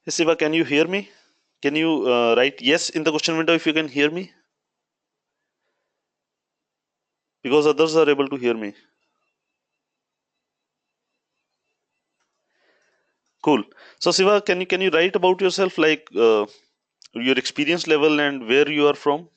Hey Siva, can you hear me? Can you write yes in the question window if you can hear me? Because others are able to hear me. Cool. So Siva, can you write about yourself, like your experience level and where you are from?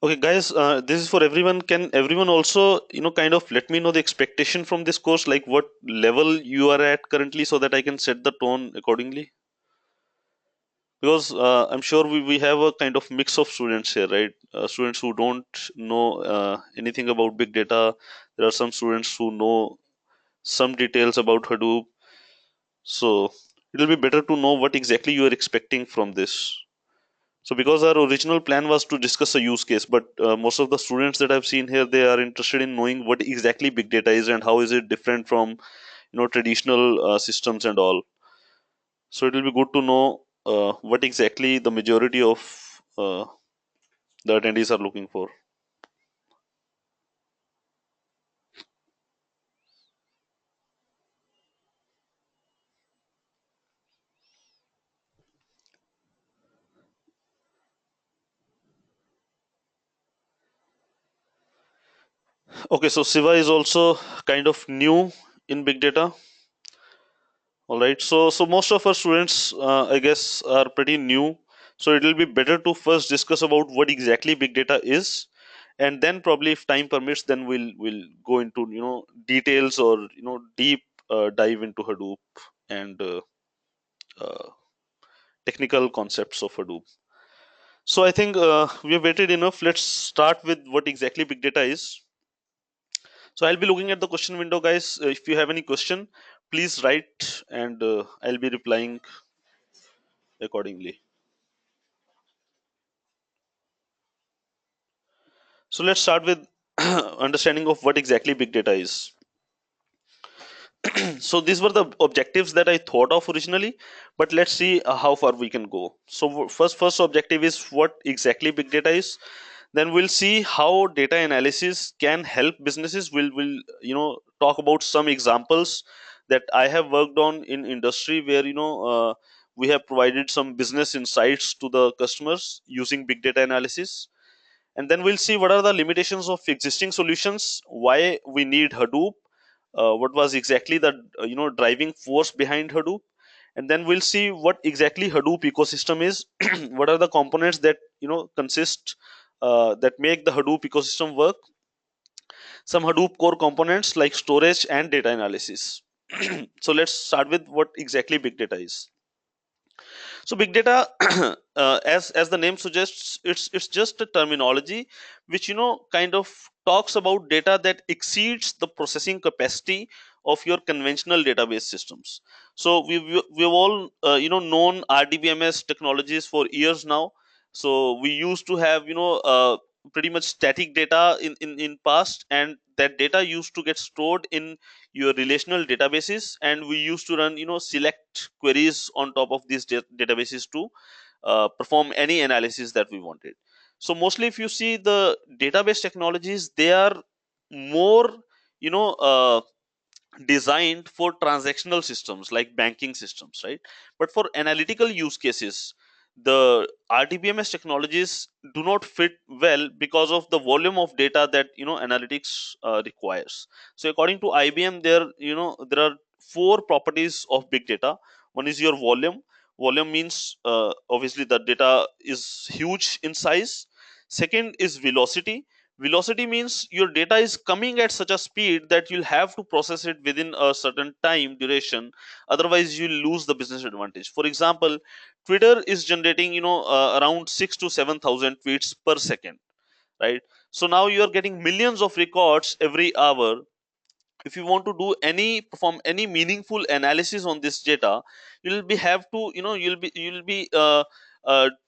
Okay, guys, this is for everyone. Can everyone also, kind of let me know the expectation from this course, like what level you are at currently, so that I can set the tone accordingly? Because I'm sure we have a kind of mix of students here, right? Students who don't know anything about big data. There are some students who know some details about Hadoop. So it'll be better to know what exactly you are expecting from this. So because our original plan was to discuss a use case, but most of the students that I've seen here, they are interested in knowing what exactly big data is and how is it different from traditional systems and all. So it will be good to know what exactly the majority of the attendees are looking for. Okay, so Siva is also kind of new in big data. All right, so most of our students, I guess, are pretty new. So it will be better to first discuss about what exactly big data is, and then probably, if time permits, then we'll go into details or deep dive into Hadoop and uh, technical concepts of Hadoop. So I think we have waited enough. Let's start with what exactly big data is. So I'll be looking at the question window, guys. If you have any question, please write, and I'll be replying accordingly. So let's start with understanding of what exactly big data is. So these were the objectives that I thought of originally, but let's see how far we can go. So first objective is what exactly big data is. Then we'll see how data analysis can help businesses. We'll talk about some examples that I have worked on in industry where we have provided some business insights to the customers using big data analysis. And then we'll see what are the limitations of existing solutions, why we need Hadoop, what was exactly the driving force behind Hadoop, and then we'll see what exactly Hadoop ecosystem is. What are the components that consist that make the Hadoop ecosystem work? Some Hadoop core components like storage and data analysis. So let's start with what exactly big data is. So big data, as the name suggests, it's just a terminology which kind of talks about data that exceeds the processing capacity of your conventional database systems. So we've all known RDBMS technologies for years now. So we used to have pretty much static data in past, and that data used to get stored in your relational databases, and we used to run select queries on top of these databases to perform any analysis that we wanted. So mostly, if you see the database technologies, they are more you know uh, designed for transactional systems like banking systems, right? But for analytical use cases, the RDBMS technologies do not fit well because of the volume of data that analytics requires. So according to IBM, there are four properties of big data. One is your volume. Volume means obviously the data is huge in size. Second is velocity, Velocity means your data is coming at such a speed that you'll have to process it within a certain time duration, otherwise you'll lose the business advantage. For example, Twitter is generating around 6 to 7,000 tweets per second, right? So now you are getting millions of records every hour. If you want to do any perform any meaningful analysis on this data, you'll be have to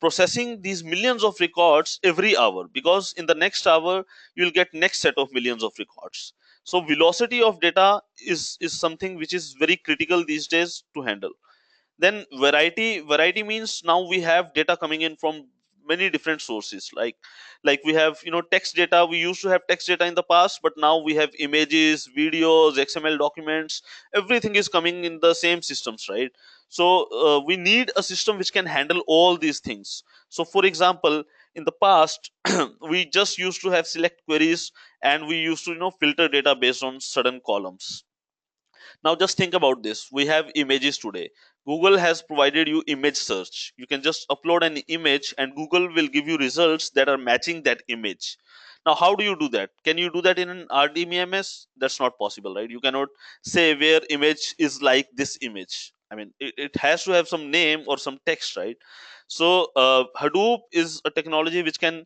processing these millions of records every hour, because in the next hour you'll get next set of millions of records. So velocity of data is something which is very critical these days to handle. Then variety means now we have data coming in from many different sources, like we have text data. We used to have text data in the past, but now we have images, videos, XML documents. Everything is coming in the same systems, right? So we need a system which can handle all these things. So for example, in the past we just used to have select queries, and we used to filter data based on certain columns. Now just think about this. We have images today. Google has provided you image search. You can just upload an image and Google will give you results that are matching that image. Now, how do you do that? Can you do that in an RDMS? That's not possible, right? You cannot say where image is like this image. I mean, it has to have some name or some text, right? So, Hadoop is a technology which can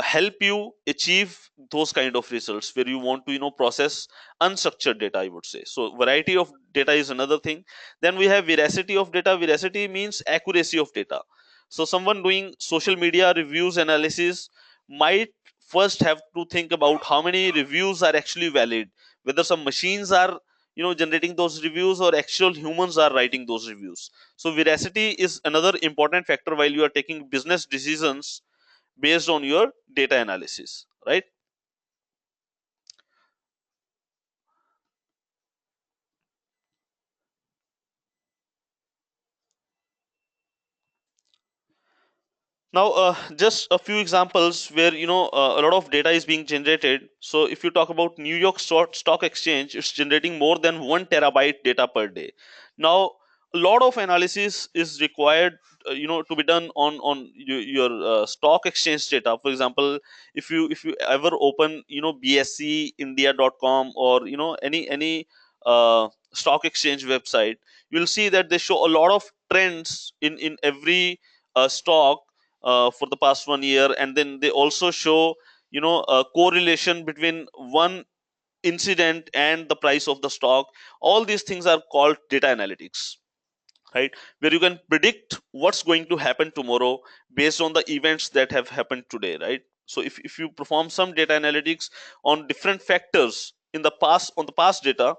help you achieve those kind of results where you want to process unstructured data, I would say. So variety of data is another thing. Then we have veracity of data. Veracity means accuracy of data. So someone doing social media reviews analysis might first have to think about how many reviews are actually valid, whether some machines are generating those reviews or actual humans are writing those reviews. So veracity is another important factor while you are taking business decisions based on your data analysis, right? Now, just a few examples where a lot of data is being generated. So, if you talk about New York Stock Exchange, it's generating more than 1 terabyte data per day. Now, a lot of analysis is required, to be done on your stock exchange data. For example, if you ever open bscindia.com or any stock exchange website, you'll see that they show a lot of trends in every stock for the past 1 year, and then they also show a correlation between one incident and the price of the stock. All these things are called data analytics, right? Where you can predict what's going to happen tomorrow based on the events that have happened today, right? So if you perform some data analytics on different factors in the past, on the past data,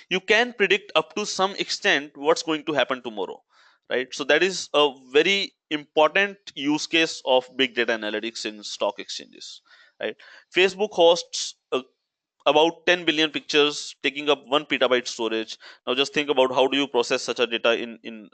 you can predict up to some extent what's going to happen tomorrow, right? So that is a very important use case of big data analytics in stock exchanges, right? Facebook hosts about 10 billion pictures taking up 1 petabyte storage. Now just think about how do you process such a data in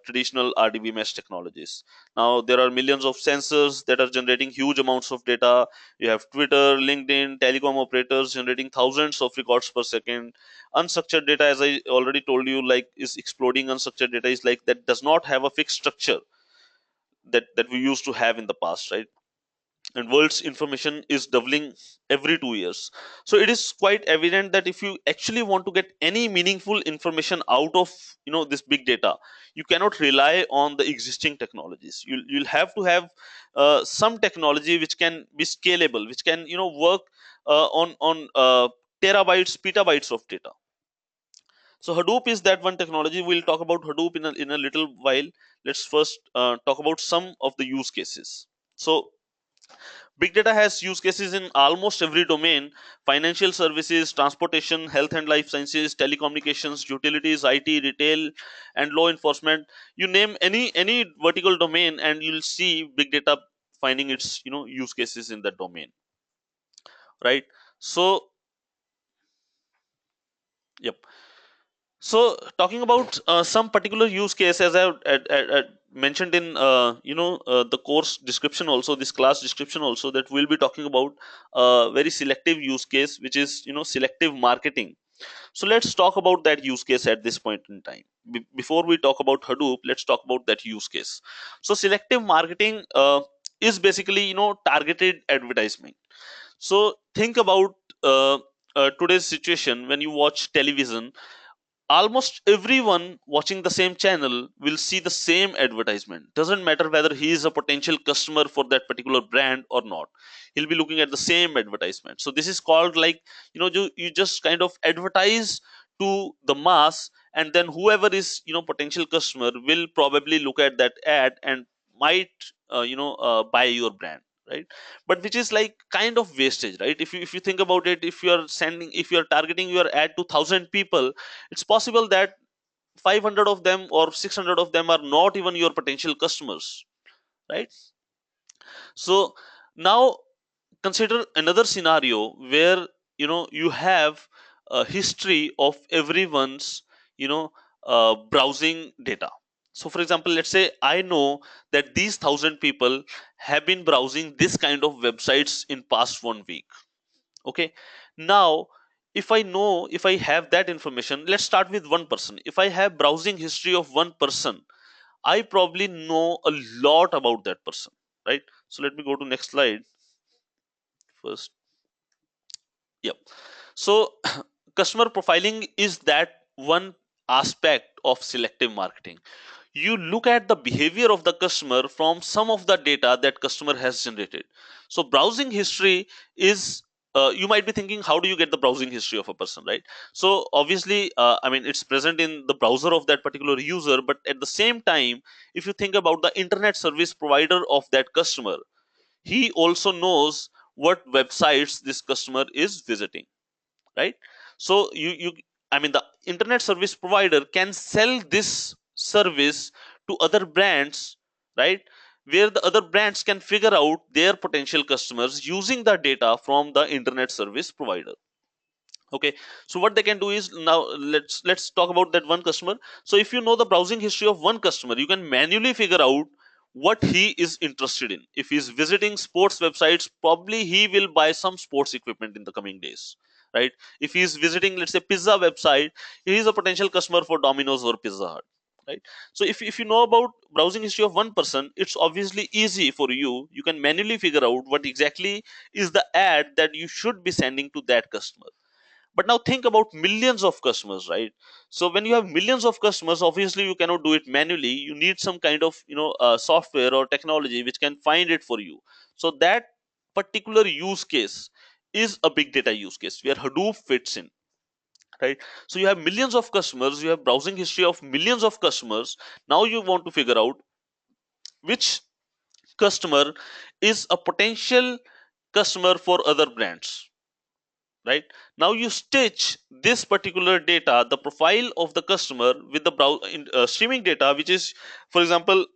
traditional RDB mesh technologies. Now there are millions of sensors that are generating huge amounts of data. You have Twitter, LinkedIn, telecom operators generating thousands of records per second. Unstructured data, as I already told you, like is exploding. Unstructured data is like that does not have a fixed structure that we used to have in the past, right? And world's information is doubling every 2 years. So it is quite evident that if you actually want to get any meaningful information out of this big data, you cannot rely on the existing technologies. You'll have to have some technology which can be scalable, which can work on terabytes, petabytes of data. So Hadoop is that one technology. We'll talk about Hadoop in a little while. Let's first talk about some of the use cases. So big data has use cases in almost every domain: financial services, transportation, health and life sciences, telecommunications, utilities, IT, retail, and law enforcement. You name any vertical domain, and you'll see big data finding its use cases in that domain, right? So, yep. So, talking about some particular use case, as I mentioned in the course description, also this class description, also that we'll be talking about a very selective use case, which is selective marketing. So let's talk about that use case at this point in time. Before we talk about Hadoop, let's talk about that use case. So selective marketing. is basically, targeted advertisement. So think about today's situation. When you watch television, almost everyone watching the same channel will see the same advertisement. Doesn't matter whether he is a potential customer for that particular brand or not, he'll be looking at the same advertisement. So this is called, like, you just kind of advertise to the mass, and then whoever is, potential customer will probably look at that ad and might buy your brand, right? But which is like kind of wastage, right? If you think about it, if you are targeting your ad to 1,000 people, it's possible that 500 of them or 600 of them are not even your potential customers, right? So now consider another scenario where, you have a history of everyone's, browsing data. So for example, let's say I know that these 1,000 people have been browsing this kind of websites in past 1 week. Okay. Now, if I have that information, let's start with one person. If I have browsing history of one person, I probably know a lot about that person, right? So let me go to next slide first. Yep. So customer profiling is that one aspect of selective marketing. You look at the behavior of the customer from some of the data that customer has generated. So browsing history is, you might be thinking, how do you get the browsing history of a person, right? So obviously, I mean, it's present in the browser of that particular user, but at the same time, if you think about the internet service provider of that customer, he also knows what websites this customer is visiting, right? So you I mean, the internet service provider can sell this service to other brands, right? Where the other brands can figure out their potential customers using the data from the internet service provider. Okay. So what they can do is, now let's talk about that one customer. So if you know the browsing history of one customer, you can manually figure out what he is interested in. If he's visiting sports websites, probably he will buy some sports equipment in the coming days, right? If he's visiting, let's say, pizza website, he is a potential customer for Domino's or Pizza Hut, right? So if you know about browsing history of one person, it's obviously easy for you. You can manually figure out what exactly is the ad that you should be sending to that customer. But now think about millions of customers, right? So when you have millions of customers, obviously you cannot do it manually. You need some kind of, software or technology which can find it for you. So that particular use case is a big data use case where Hadoop fits in, right? So you have millions of customers, you have browsing history of millions of customers. Now you want to figure out which customer is a potential customer for other brands, right? Now you stitch this particular data, the profile of the customer, with the streaming data, which is, for example,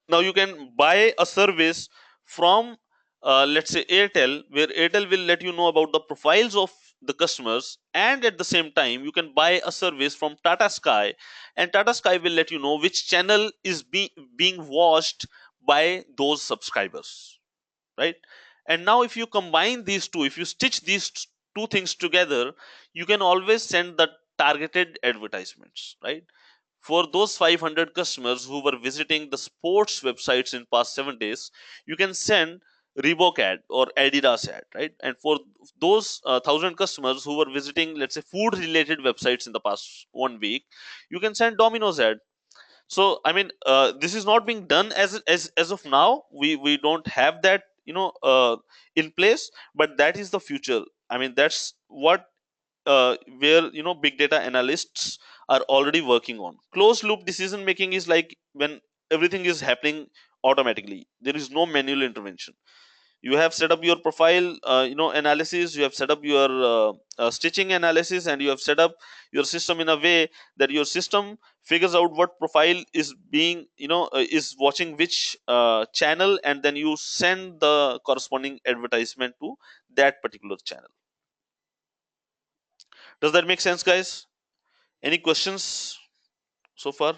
now you can buy a service from, let's say, Airtel, where Airtel will let you know about the profiles of the customers, and at the same time you can buy a service from Tata Sky, and Tata Sky will let you know which channel is being watched by those subscribers, right? And now if you combine these two, if you stitch these two things together, you can always send the targeted advertisements, right? For those 500 customers who were visiting the sports websites in past 7 days, you can send Reebok ad or Adidas ad, right? And for those 1,000 customers who were visiting, let's say, food related websites in the past 1 week, you can send Domino's ad. So I mean, this is not being done as of now. We don't have that, in place, but that is the future. I mean, that's what, where, big data analysts are already working on. Closed loop decision making is like when everything is happening automatically, there is no manual intervention. You have set up your profile, analysis, you have set up your stitching analysis, and you have set up your system in a way that your system figures out what profile is being, is watching which channel, and then you send the corresponding advertisement to that particular channel. Does that make sense, guys? Any questions so far?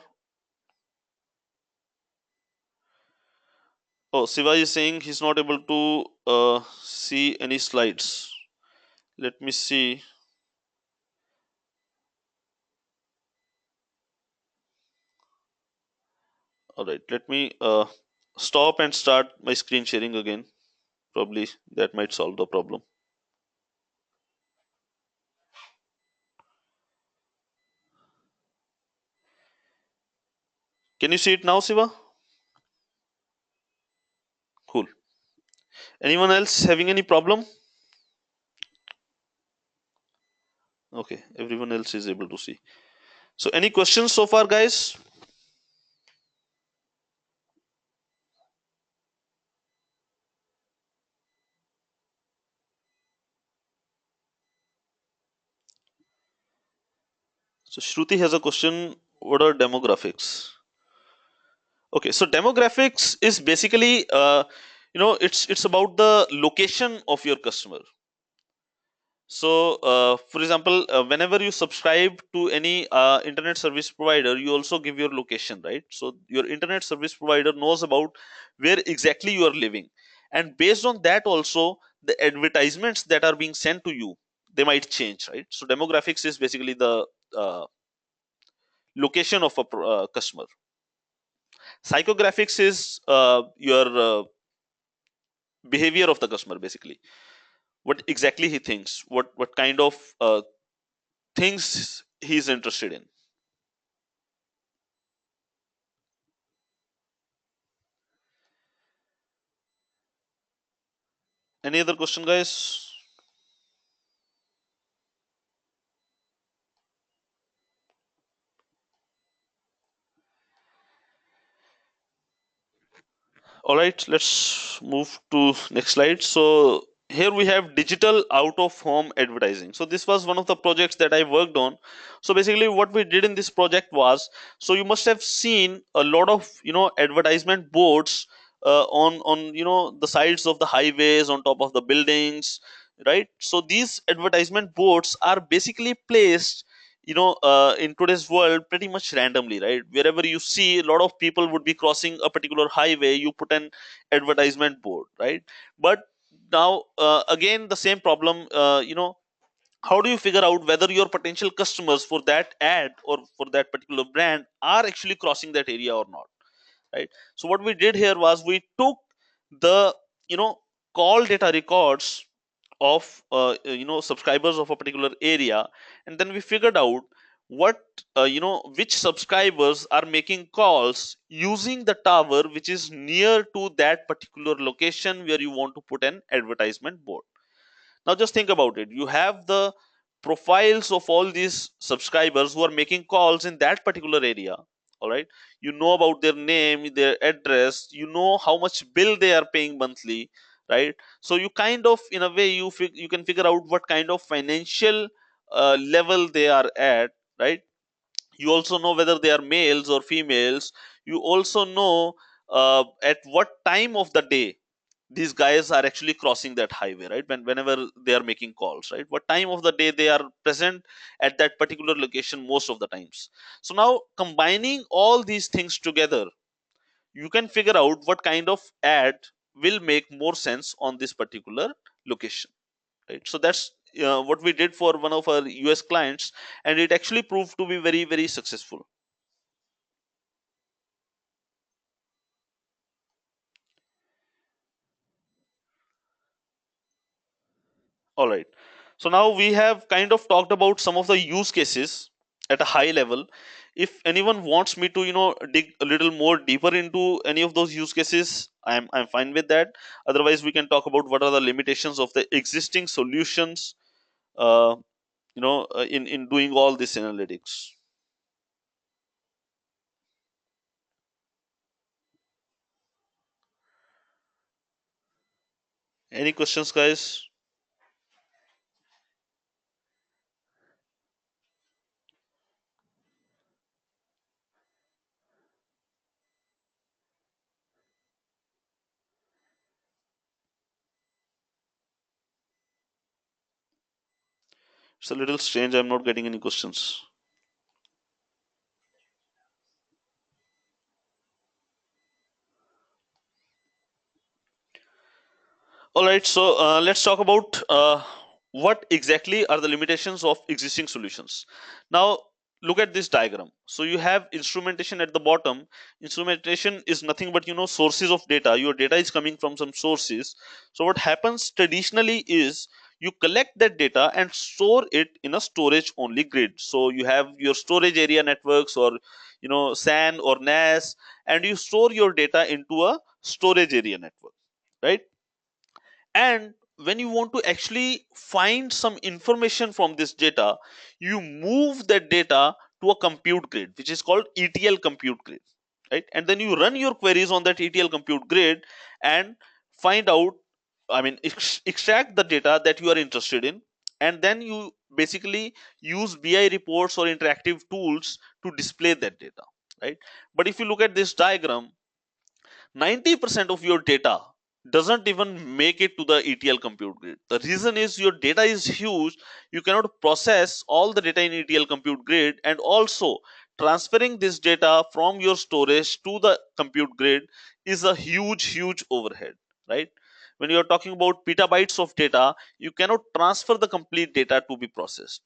Oh, Siva is saying he's not able to see any slides. Let me see. All right, let me stop and start my screen sharing again. Probably that might solve the problem. Can you see it now, Siva? Cool. Anyone else having any problem? Okay, everyone else is able to see. So, any questions so far, guys? So, Shruti has a question. What are demographics? Okay, so demographics is basically, it's about the location of your customer. So, for example, whenever you subscribe to any internet service provider, you also give your location, right? So, your internet service provider knows about where exactly you are living, and based on that, also the advertisements that are being sent to you, they might change, right? So, demographics is basically the location of a customer. Psychographics is your behavior of the customer, basically. What exactly he thinks, what kind of things he's interested in. Any other question, guys? All right, let's move to next slide. So here we have digital out of home advertising. So this was one of the projects that I worked on. So basically what we did in this project was, so you must have seen a lot of advertisement boards on the sides of the highways, on top of the buildings, right? So these advertisement boards are basically placed in today's world pretty much randomly, right? Wherever you see a lot of people would be crossing a particular highway, you put an advertisement board, right? But now again the same problem, how do you figure out whether your potential customers for that ad or for that particular brand are actually crossing that area or not, right? So what we did here was we took the you know call data records of subscribers of a particular area, and then we figured out what which subscribers are making calls using the tower which is near to that particular location where you want to put an advertisement board. Now just think about it. You have the profiles of all these subscribers who are making calls in that particular area. All right. You know about their name, their address, you know how much bill they are paying monthly, right? So you kind of, in a way, you can figure out what kind of financial level they are at, right? You also know whether they are males or females. You also know at what time of the day these guys are actually crossing that highway, right? Whenever they are making calls, right? What time of the day they are present at that particular location most of the times. So now combining all these things together, you can figure out what kind of ad will make more sense on this particular location, right? So that's what we did for one of our US clients, and it actually proved to be very, very successful. All right. So now we have kind of talked about some of the use cases at a high level. If anyone wants me to, dig a little more deeper into any of those use cases, I'm fine with that. Otherwise, we can talk about what are the limitations of the existing solutions, in doing all this analytics. Any questions, guys? It's a little strange. I'm not getting any questions. All right, so let's talk about what exactly are the limitations of existing solutions. Now, look at this diagram. So you have instrumentation at the bottom. Instrumentation is nothing but sources of data. Your data is coming from some sources. So what happens traditionally is you collect that data and store it in a storage only grid. So you have your storage area networks, or SAN or NAS, and you store your data into a storage area network, right? And when you want to actually find some information from this data, you move that data to a compute grid, which is called ETL compute grid, right? And then you run your queries on that ETL compute grid and find out, I mean, extract the data that you are interested in, and then you basically use BI reports or interactive tools to display that data, right? But if you look at this diagram, 90% of your data doesn't even make it to the ETL compute grid. The reason is your data is huge. You cannot process all the data in ETL compute grid, and also transferring this data from your storage to the compute grid is a huge overhead, right? When you are talking about petabytes of data, you cannot transfer the complete data to be processed,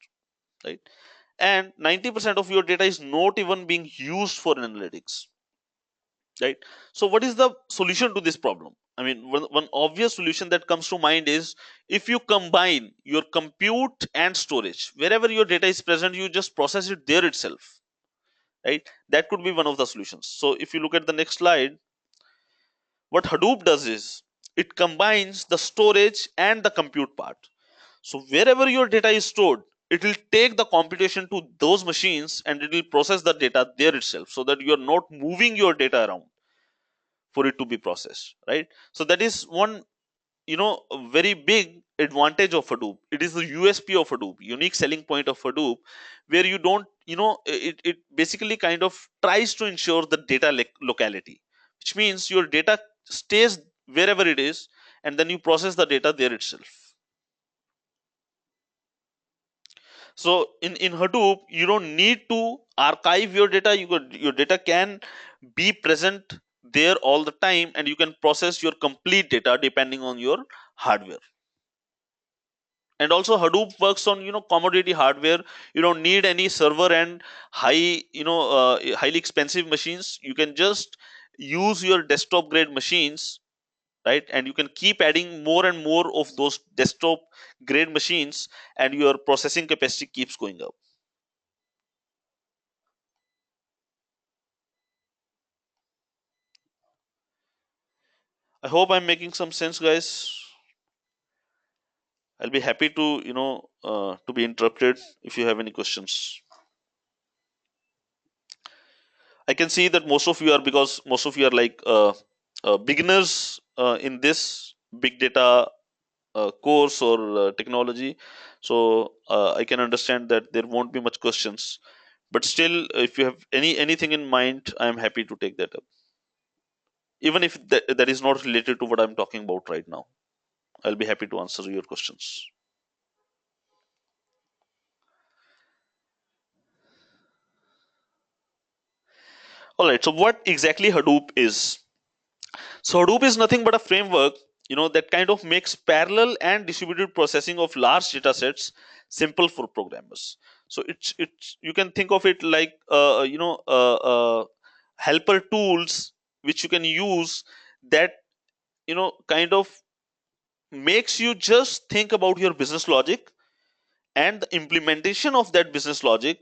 right? And 90% of your data is not even being used for analytics, right? So what is the solution to this problem? I mean, one obvious solution that comes to mind is, if you combine your compute and storage, wherever your data is present, you just process it there itself, right? That could be one of the solutions. So if you look at the next slide, what Hadoop does is it combines the storage and the compute part. So wherever your data is stored, it will take the computation to those machines and it will process the data there itself, so that you are not moving your data around for it to be processed, right? So that is one, a very big advantage of Hadoop. It is the USP of Hadoop, unique selling point of Hadoop, where you don't, it basically kind of tries to ensure the data locality, which means your data stays wherever it is, and then you process the data there itself. So in Hadoop, you don't need to archive your data. Your data can be present there all the time, and you can process your complete data depending on your hardware. And also Hadoop works on commodity hardware. You don't need any server and highly expensive machines. You can just use your desktop grade machines, right? And you can keep adding more and more of those desktop grade machines, and your processing capacity keeps going up. I hope I'm making some sense, guys. I'll be happy to to be interrupted if you have any questions. I can see that most of you are, because most of you are like beginners in this big data course or technology. So I can understand that there won't be much questions. But still, if you have anything in mind, I am happy to take that up, even if that is not related to what I'm talking about right now. I'll be happy to answer your questions. All right. So what exactly Hadoop is? So Hadoop is nothing but a framework, that kind of makes parallel and distributed processing of large data sets simple for programmers. So it's you can think of it like helper tools which you can use, that kind of makes you just think about your business logic, and the implementation of that business logic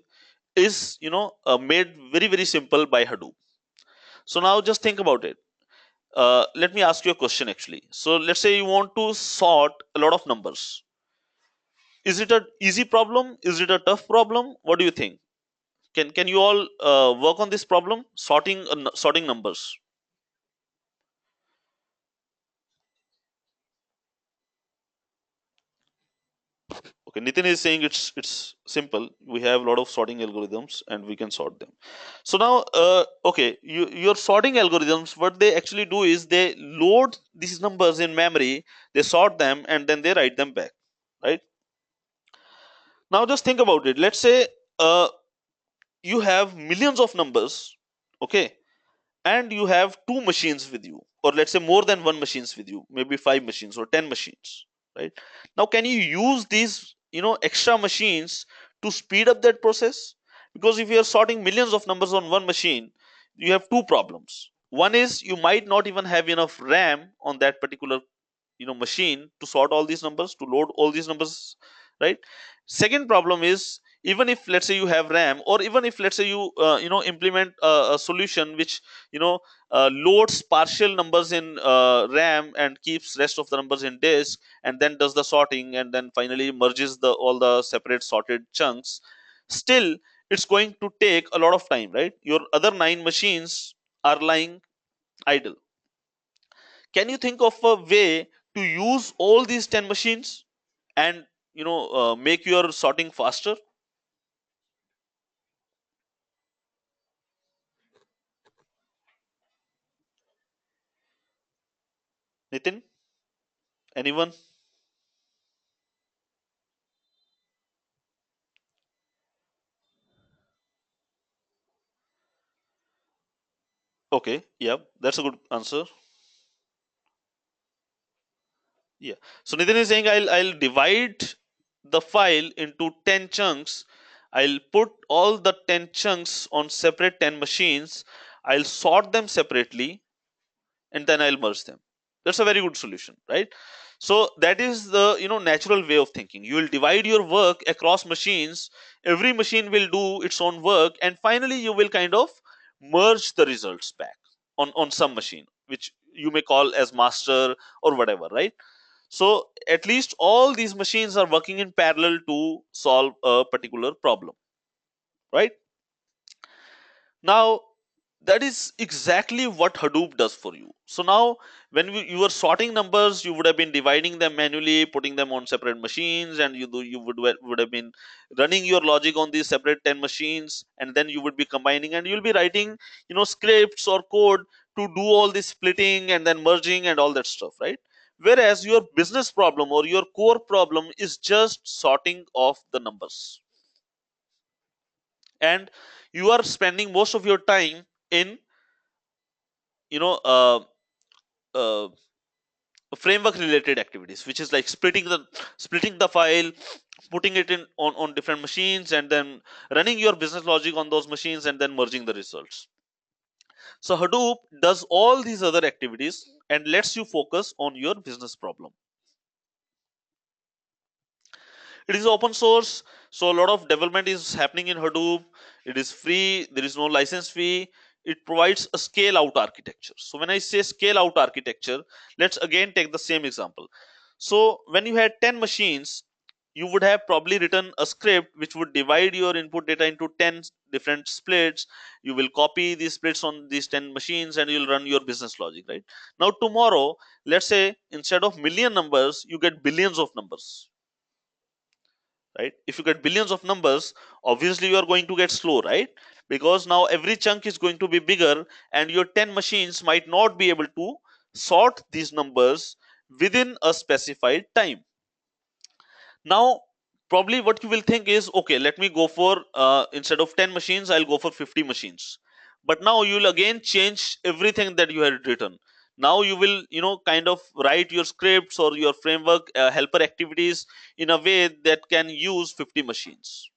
is made very simple by Hadoop. So now just think about it. Let me ask you a question actually. So let's say you want to sort a lot of numbers. Is it an easy problem? Is it a tough problem? What do you think? Can you all work on this problem, sorting numbers? Okay, Nitin is saying it's simple. We have a lot of sorting algorithms and we can sort them. So now, okay, your sorting algorithms, what they actually do is they load these numbers in memory, they sort them, and then they write them back, right? Now just think about it. Let's say uh, you have millions of numbers, okay, and you have two machines with you, or let's say more than one machines with you, maybe five machines or 10 machines, right? Now can you use these extra machines to speed up that process? Because if you are sorting millions of numbers on one machine, you have two problems. One is you might not even have enough RAM on that particular machine to sort all these numbers, to load all these numbers, right? Second problem is, even if let's say you have RAM, or even if let's say you implement a solution which you know loads partial numbers in RAM and keeps rest of the numbers in disk, and then does the sorting, and then finally merges the all the separate sorted chunks, still it's going to take a lot of time, right? Your other 9 machines are lying idle. Can you think of a way to use all these 10 machines and make your sorting faster? Nitin, anyone? Okay, yeah, that's a good answer. Yeah, so Nitin is saying I'll divide the file into 10 chunks. I'll put all the 10 chunks on separate 10 machines. I'll sort them separately, and then I'll merge them. That's a very good solution, right? So that is the natural way of thinking. You will divide your work across machines. Every machine will do its own work, and finally you will kind of merge the results back on some machine, which you may call as master or whatever, right? So at least all these machines are working in parallel to solve a particular problem, right? Now, that is exactly what Hadoop does for you. So now, when you were sorting numbers, you would have been dividing them manually, putting them on separate machines, and you would have been running your logic on these separate 10 machines, and then you would be combining, and you'll be writing scripts or code to do all this splitting and then merging and all that stuff, right? Whereas your business problem or your core problem is just sorting of the numbers, and you are spending most of your time in you know uh, uh, framework related activities, which is like splitting the file, putting it in on different machines, and then running your business logic on those machines, and then merging the results. So Hadoop does all these other activities and lets you focus on your business problem. It is open source, so a lot of development is happening in Hadoop. It is free, there is no license fee. It provides a scale out architecture. So when I say scale out architecture, let's again take the same example. So when you had 10 machines, you would have probably written a script which would divide your input data into 10 different splits. You will copy these splits on these 10 machines, and you'll run your business logic, right? Now tomorrow, let's say instead of million numbers, you get billions of numbers, right? If you get billions of numbers, obviously you are going to get slow, right? Because now every chunk is going to be bigger, and your 10 machines might not be able to sort these numbers within a specified time. Now probably what you will think is, okay, let me go for instead of 10 machines, I'll go for 50 machines. But now you will again change everything that you had written. Now you will kind of write your scripts or your framework helper activities in a way that can use 50 machines,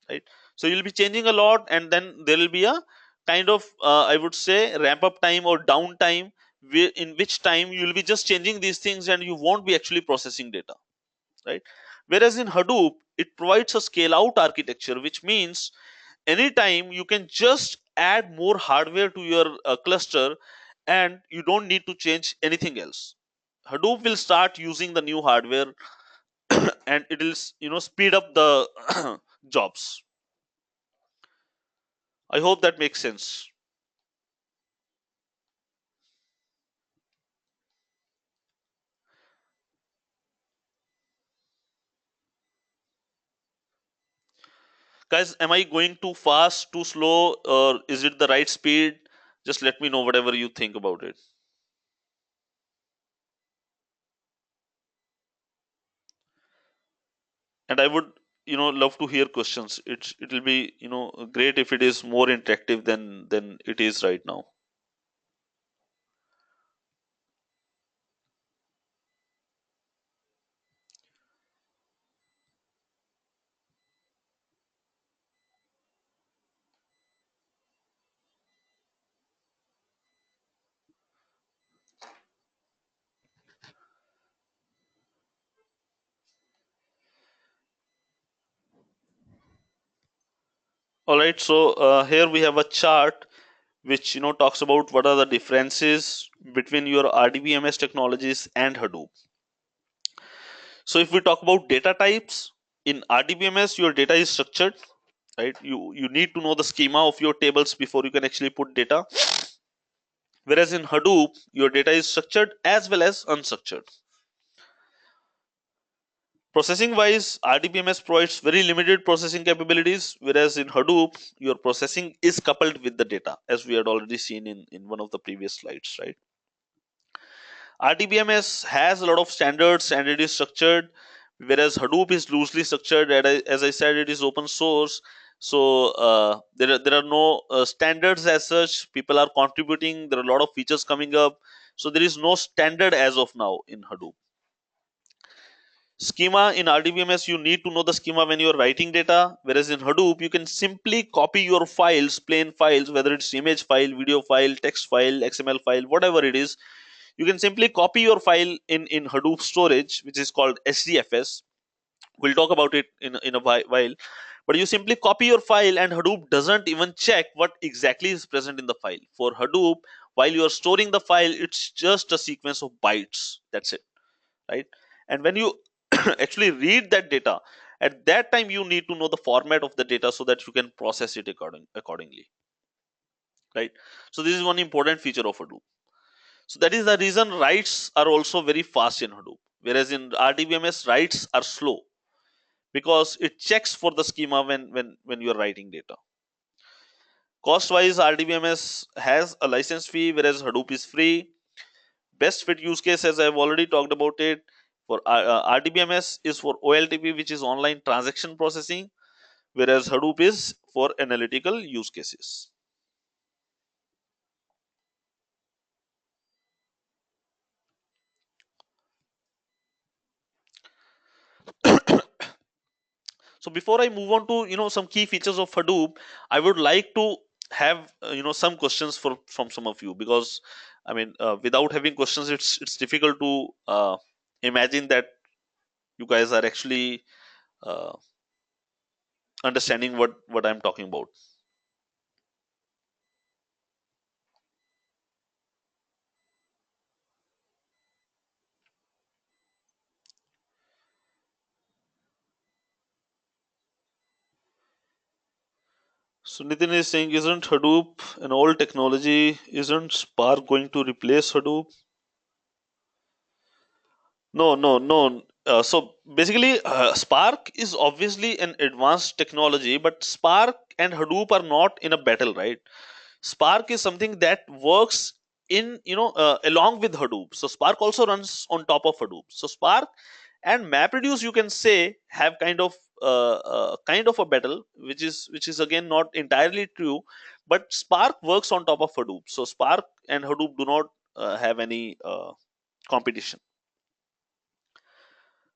right? So you'll be changing a lot, and then there will be a kind of I would say ramp up time or downtime, in which time you will be just changing these things and you won't be actually processing data, right? Whereas in Hadoop, it provides a scale out architecture, which means anytime you can just add more hardware to your cluster, and you don't need to change anything else. Hadoop will start using the new hardware, and it will speed up the jobs. I hope that makes sense. Guys, am I going too fast, too slow, or is it the right speed? Just let me know whatever you think about it. And I would love to hear questions. It'll be great if it is more interactive than it is right now. All right, so here we have a chart which talks about what are the differences between your RDBMS technologies and Hadoop. So if we talk about data types, in RDBMS your data is structured, right? You need to know the schema of your tables before you can actually put data. Whereas in Hadoop, your data is structured as well as unstructured. Processing wise, RDBMS provides very limited processing capabilities, whereas in Hadoop, your processing is coupled with the data, as we had already seen in one of the previous slides, right? RDBMS has a lot of standards and it is structured, whereas Hadoop is loosely structured. And as I said, it is open source. So there are no standards as such. People are contributing. There are a lot of features coming up. So there is no standard as of now in Hadoop. Schema in RDBMS, you need to know the schema when you are writing data, whereas in Hadoop, you can simply copy your files, plain files, whether it's image file, video file, text file, XML file, whatever it is. You can simply copy your file in Hadoop storage, which is called HDFS. We'll talk about it in a while. But you simply copy your file, and Hadoop doesn't even check what exactly is present in the file. For Hadoop, while you are storing the file, it's just a sequence of bytes. That's it, right? And when you actually read that data, at that time you need to know the format of the data so that you can process it accordingly, right? So this is one important feature of Hadoop. So that is the reason writes are also very fast in Hadoop, whereas in RDBMS writes are slow because it checks for the schema when you are writing data. Cost wise, RDBMS has a license fee, whereas Hadoop is free. Best fit use case, as I've already talked about it, for RDBMS is for OLTP, which is online transaction processing, whereas Hadoop is for analytical use cases. So before I move on to some key features of Hadoop, I would like to have some questions from some of you, because I mean, without having questions, it's difficult to imagine that you guys are actually uh, understanding what I'm talking about. So Nitin is saying, isn't Hadoop an old technology? Isn't Spark going to replace Hadoop? No, no, no. So basically, Spark is obviously an advanced technology, but Spark and Hadoop are not in a battle, right? Spark is something that works in along with Hadoop. So Spark also runs on top of Hadoop. So Spark and MapReduce, you can say, have kind of a battle, which is again not entirely true. But Spark works on top of Hadoop. So Spark and Hadoop do not have any competition.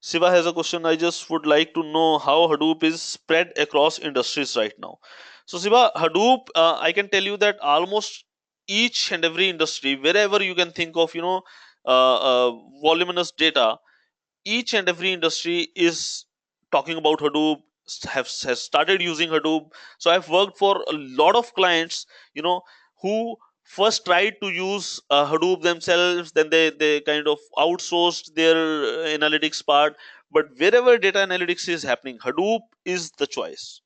Siva has a question. I just would like to know how Hadoop is spread across industries right now. So, Siva, Hadoop, I can tell you that almost each and every industry, wherever you can think of, voluminous data, each and every industry is talking about Hadoop, has started using Hadoop. So I've worked for a lot of clients, who first tried to use Hadoop themselves, then they kind of outsourced their analytics part. But wherever data analytics is happening, Hadoop is the choice,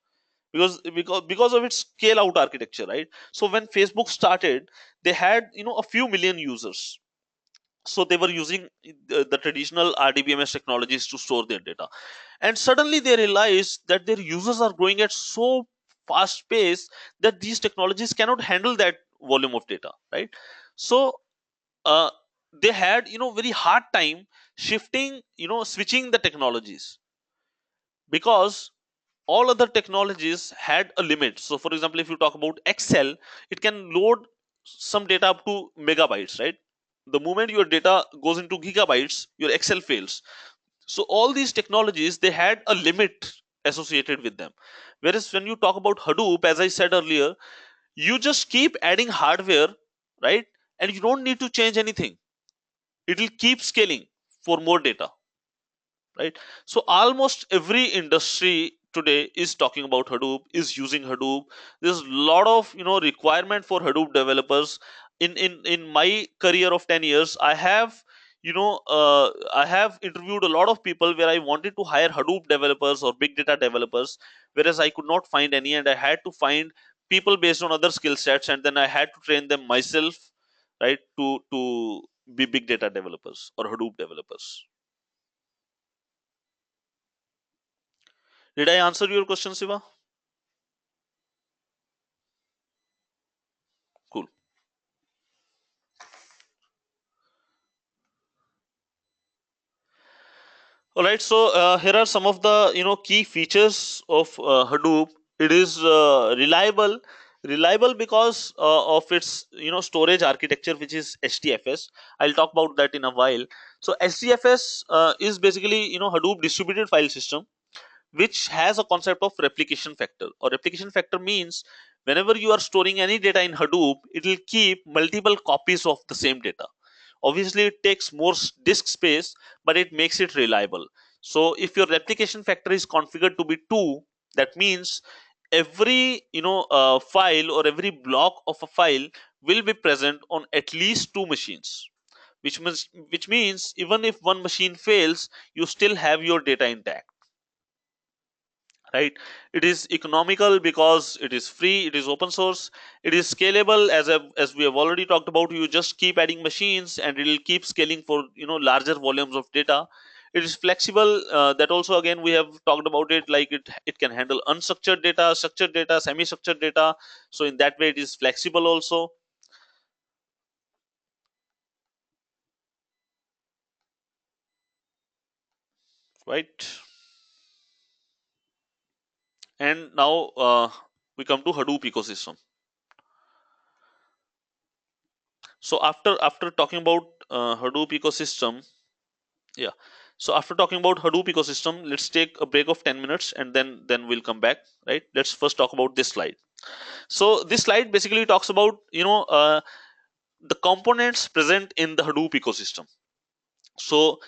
because of its scale out architecture, right? So when Facebook started, they had a few million users, so they were using the traditional RDBMS technologies to store their data, and suddenly they realized that their users are growing at so fast pace that these technologies cannot handle that volume of data, right? So uh, they had very hard time shifting, switching the technologies, because all other technologies had a limit. So for example, if you talk about Excel, it can load some data up to megabytes, right? The moment your data goes into gigabytes, your Excel fails. So all these technologies, they had a limit associated with them. Whereas when you talk about Hadoop, as I said earlier, you just keep adding hardware, right? And you don't need to change anything. It will keep scaling for more data, right? So almost every industry today is talking about Hadoop, is using Hadoop. There's a lot of requirement for Hadoop developers. In my career of 10 years, I have interviewed a lot of people where I wanted to hire Hadoop developers or big data developers, whereas I could not find any, and I had to find people based on other skill sets, and then I had to train them myself, right, to be big data developers or Hadoop developers. Did I answer your question, Siva? Cool. All right. So here are some of the key features of Hadoop. It is reliable because of its storage architecture, which is HDFS. I'll talk about that in a while. So HDFS is basically Hadoop distributed file system, which has a concept of replication factor. Or replication factor means whenever you are storing any data in Hadoop, it will keep multiple copies of the same data. Obviously it takes more disk space, but it makes it reliable. So if your replication factor is configured to be 2, that means every file or every block of a file will be present on at least 2 machines, which means even if one machine fails, you still have your data intact, right? It is economical because it is free, it is open source, it is scalable. As we have already talked about, you just keep adding machines and it will keep scaling for larger volumes of data. It is flexible, that also again we have talked about it, like it can handle unstructured data, structured data, semi structured data. So in that way it is flexible also, right? And now we come to Hadoop ecosystem. So after talking about Hadoop ecosystem, yeah. So after talking about Hadoop ecosystem, let's take a break of 10 minutes and then we'll come back, right? Let's first talk about this slide. So this slide basically talks about the components present in the Hadoop ecosystem. So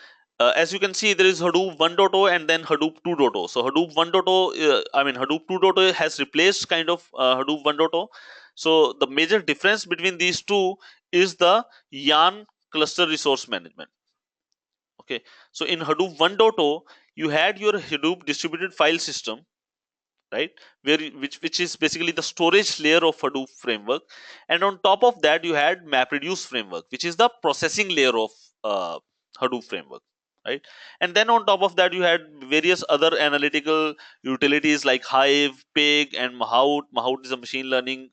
as you can see, there is Hadoop 1.0 and then Hadoop 2.0. So Hadoop 1.0, Hadoop 2.0 has replaced kind of Hadoop 1.0. So the major difference between these two is the Yarn cluster resource management. Okay, so in Hadoop 1.0, you had your Hadoop distributed file system, right? Which is basically the storage layer of Hadoop framework, and on top of that, you had MapReduce framework, which is the processing layer of Hadoop framework, right? And then on top of that, you had various other analytical utilities like Hive, Pig, and Mahout. Mahout is a machine learning,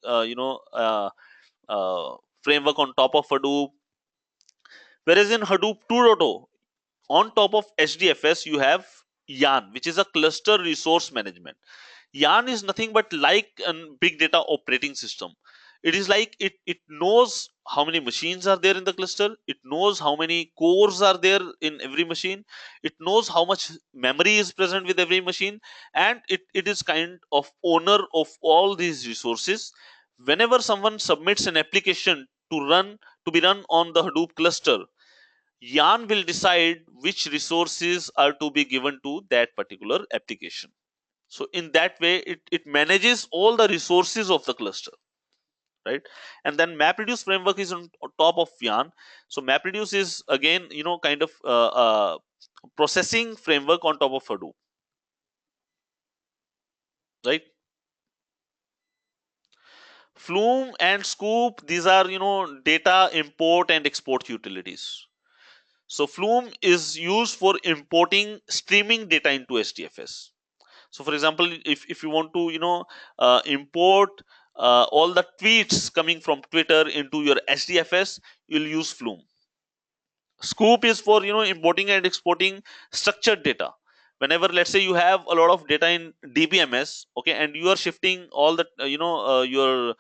framework on top of Hadoop. Whereas in Hadoop 2.0, on top of HDFS, you have Yarn, which is a cluster resource management. Yarn is nothing but like a big data operating system. It is like it knows how many machines are there in the cluster, it knows how many cores are there in every machine, it knows how much memory is present with every machine, and it is kind of owner of all these resources. Whenever someone submits an application to be run on the Hadoop cluster, Yarn will decide which resources are to be given to that particular application. So in that way, it manages all the resources of the cluster, right? And then MapReduce framework is on top of Yarn. So MapReduce is again, kind of processing framework on top of Hadoop, right? Flume and Scoop, these are data import and export utilities. So Flume is used for importing streaming data into HDFS. So for example, if you want to import all the tweets coming from Twitter into your HDFS, you'll use Flume. Scoop is for importing and exporting structured data. Whenever, let's say, you have a lot of data in DBMS, okay, and you are shifting all the your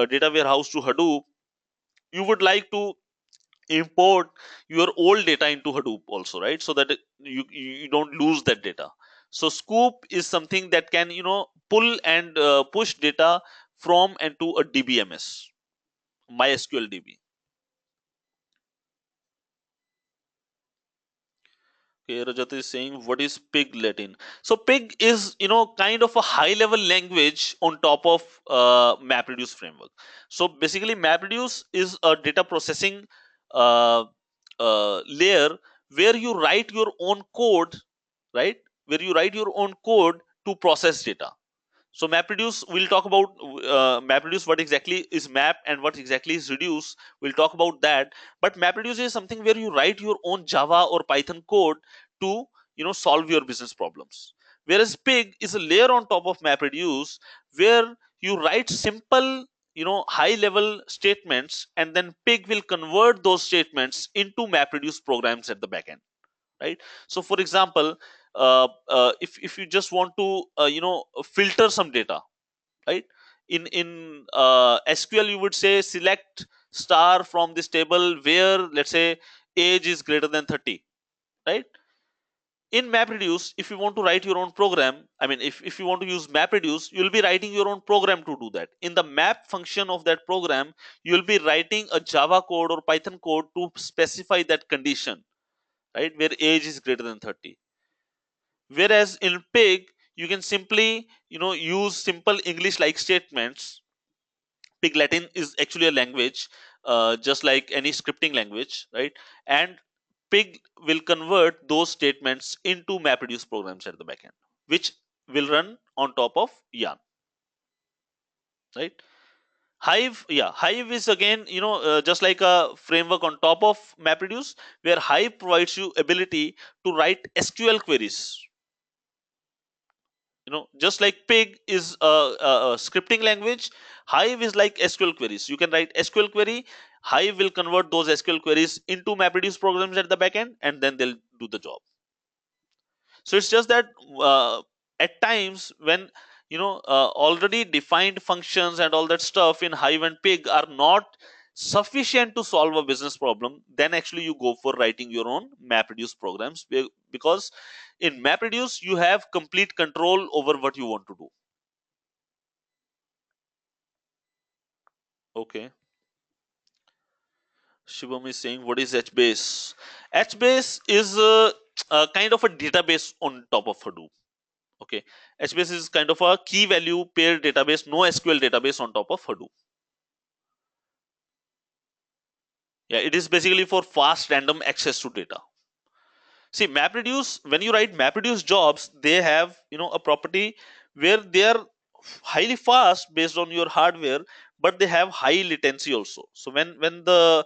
data warehouse to Hadoop, you would like to import your old data into Hadoop also, right? So that you don't lose that data. So Scoop is something that can pull and push data from and to a DBMS, MySQL DB. Okay, Rajat is saying, what is Pig Latin? So Pig is, kind of a high-level language on top of MapReduce framework. So basically, MapReduce is a data processing uh, layer where you write your own code, right? Where you write your own code to process data. So MapReduce, we'll talk about MapReduce, what exactly is map and what exactly is reduce. We'll talk about that. But MapReduce is something where you write your own Java or Python code to solve your business problems. Whereas Pig is a layer on top of MapReduce where you write simple high level statements, and then Pig will convert those statements into MapReduce programs at the backend, right? So for example, if you just want to filter some data, right? In SQL, you would say select star from this table where, let's say, age is greater than 30, right? In MapReduce, if you want to write your own program, I mean, if you want to use MapReduce, you'll be writing your own program to do that. In the map function of that program, you'll be writing a Java code or Python code to specify that condition, right, where age is greater than 30. Whereas in Pig, you can simply use simple English like statements. Pig Latin is actually a language, just like any scripting language, right? And Pig will convert those statements into MapReduce programs at the backend, which will run on top of Yarn, right? Hive, yeah, Hive is again, just like a framework on top of MapReduce, where Hive provides you ability to write SQL queries. Just like Pig is a scripting language, Hive is like SQL queries. You can write SQL query, Hive will convert those SQL queries into MapReduce programs at the backend, and then they'll do the job. So it's just that at times when already defined functions and all that stuff in Hive and Pig are not sufficient to solve a business problem, then actually you go for writing your own MapReduce programs, because in MapReduce you have complete control over what you want to do. Okay. Shivam is saying, what is HBase? HBase is a kind of a database on top of Hadoop. Okay, HBase is kind of a key value pair database, no SQL database on top of Hadoop. Yeah, it is basically for fast random access to data. See, MapReduce, when you write MapReduce jobs, they have a property where they are highly fast based on your hardware, but they have high latency also. So when the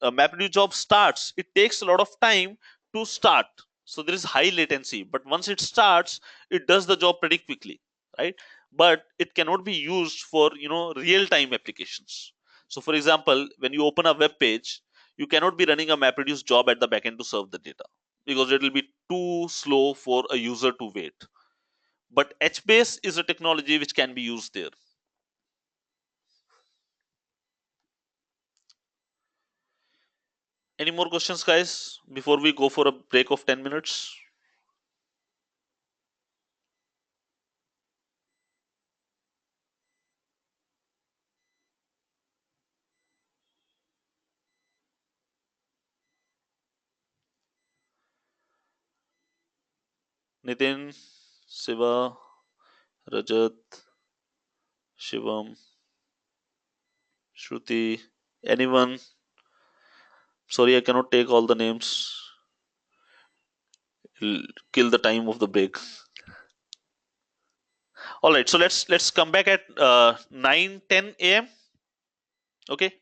MapReduce job starts, it takes a lot of time to start. So there is high latency, but once it starts, it does the job pretty quickly, right? But it cannot be used for real time applications. So for example, when you open a web page, you cannot be running a MapReduce job at the backend to serve the data, because it will be too slow for a user to wait. But HBase is a technology which can be used there. Any more questions, guys, before we go for a break of 10 minutes? Nitin, Siva, Rajat, Shivam, Shruti, anyone? Sorry, I cannot take all the names. It'll kill the time of the break. All right, so let's come back at 9:10 a.m. Okay.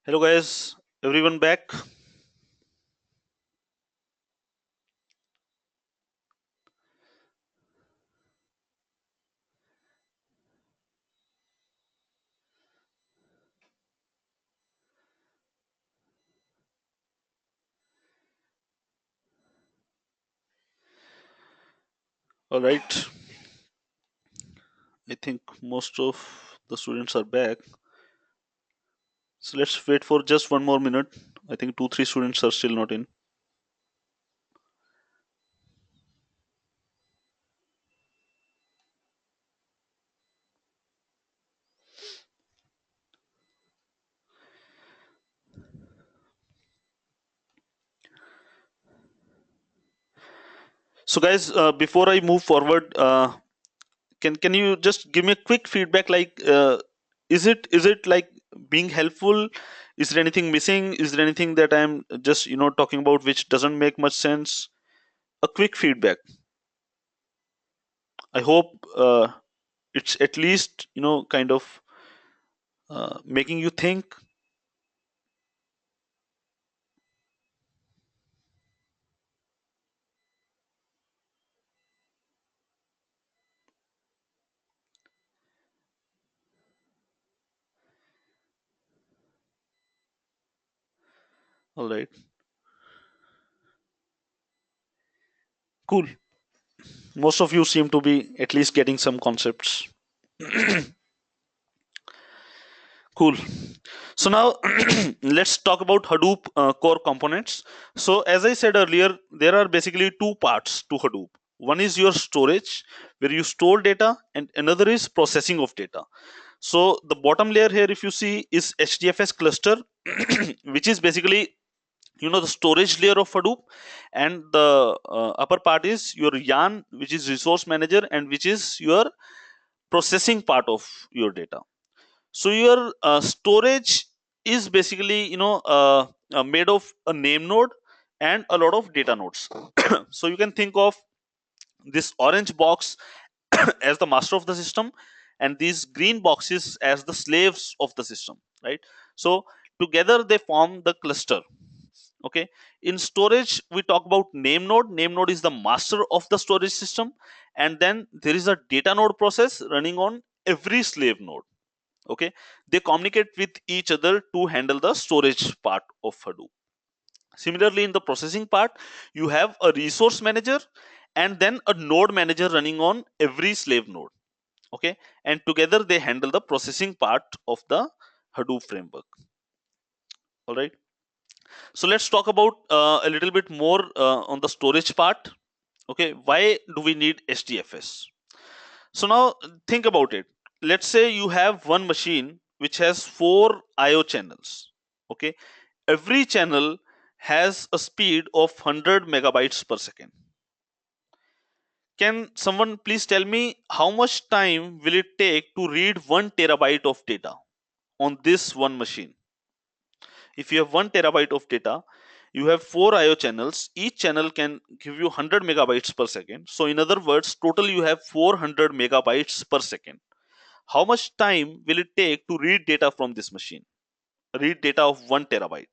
Hello guys, everyone back. All right, I think most of the students are back. So let's wait for just one more minute. I think two, three students are still not in. So guys, before I move forward, can you just give me a quick feedback? Like, is it like being helpful? Is there anything missing? Is there anything that I'm just talking about which doesn't make much sense? A quick feedback. I hope it's at least kind of making you think. All right, cool. Most of you seem to be at least getting some concepts. Cool. So now let's talk about Hadoop core components. So as I said earlier, there are basically two parts to Hadoop. One is your storage, where you store data, and another is processing of data. So the bottom layer here, if you see, is HDFS cluster, which is basically the storage layer of Hadoop, and the upper part is your Yarn, which is resource manager, and which is your processing part of your data. So your storage is basically made of a name node and a lot of data nodes. So you can think of this orange box as the master of the system, and these green boxes as the slaves of the system, right? So together they form the cluster. Okay, in storage we talk about name node. Name node is the master of the storage system, and then there is a data node process running on every slave node. Okay, they communicate with each other to handle the storage part of Hadoop. Similarly, in the processing part, you have a resource manager and then a node manager running on every slave node. Okay, and together they handle the processing part of the Hadoop framework. All right, so let's talk about a little bit more on the storage part. Okay, why do we need HDFS? So now think about it. Let's say you have one machine which has four IO channels. Okay, every channel has a speed of 100 megabytes per second. Can someone please tell me how much time will it take to read 1 terabyte of data on this one machine? If you have 1 terabyte of data, you have 4 IO channels. Each channel can give you 100 megabytes per second. So, in other words, total you have 400 megabytes per second. How much time will it take to read data from this machine? Read data of 1 terabyte.